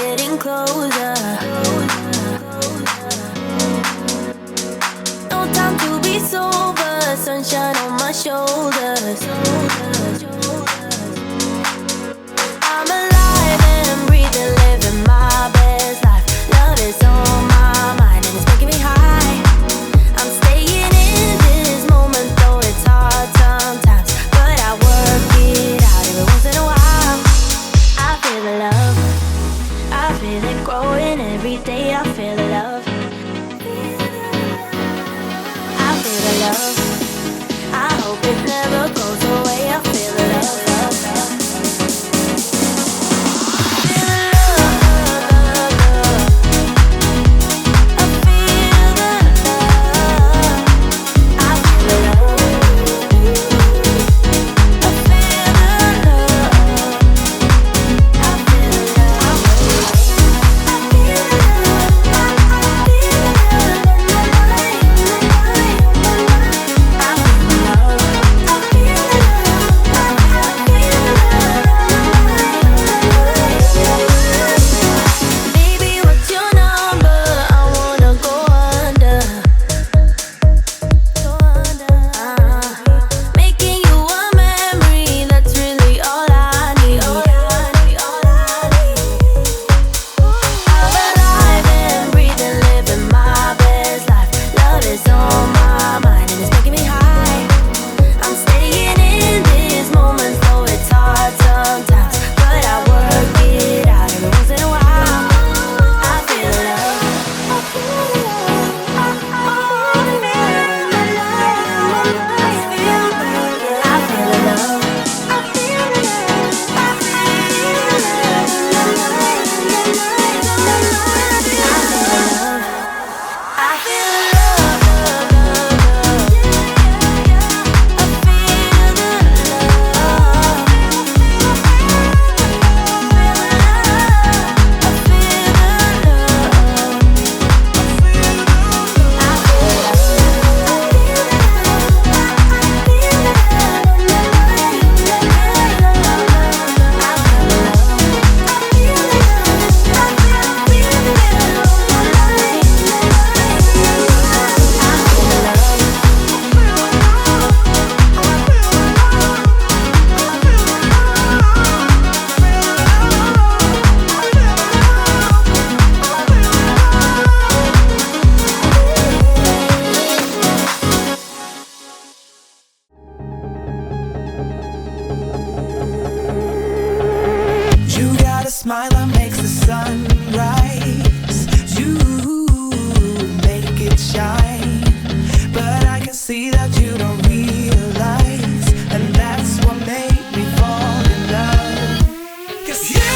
getting closer. No time to be sober, sunshine on my shoulders. I'm alive and breathing, living my best life. Love is on my mind and it's making me high. I'm staying in this moment, though it's hard sometimes, but I work it out every once in a while. I feel the love, I feel it growing every day. I feel the love, I feel the love. I hope it never goes away. I feel the love, love, love. Smile that makes the sun rise. You make it shine, but I can see that you don't realize, and that's what made me fall in love. 'Cause you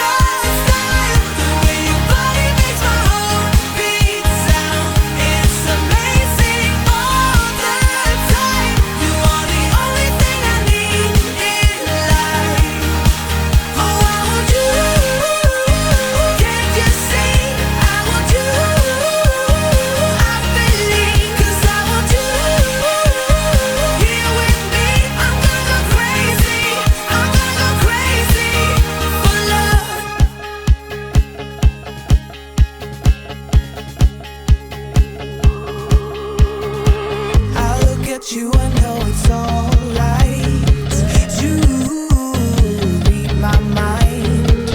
got style, the way your body makes my heart beat sound. It's amazing all the time. You are the only thing I need in life. Oh, I want you. Can't you see? I want you. I believe, 'cause I want you. Here with me, I'm gonna go crazy. I'm gonna go crazy for love. I look at you, I know it's alright. You read my mind,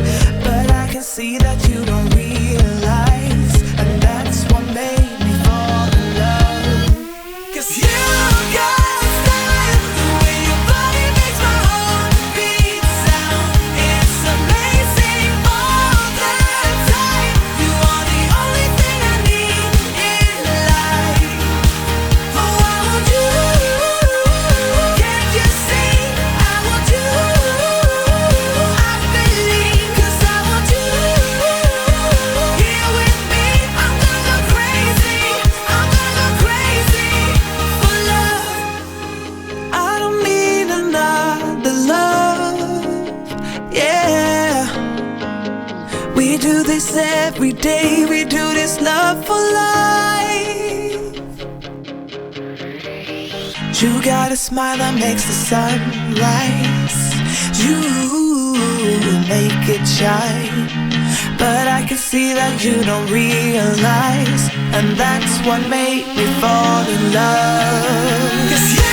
but I can see that you don't realize, and that's what made me fall in love. 'Cause you got style, the way your body makes my heart beat sound. It's amazing all the time. You are the only thing I need in life. Oh, I want you. Can't you see? I want you. I believe, 'cause I want you. Here with me, I'm gonna go crazy. I'm gonna go crazy for love. I don't need another love. Yeah, we do this every day. We do this love for life. You got a smile that makes the sun rise. You make it shine, but can see that you don't realize, and that's what made me fall in love. 'Cause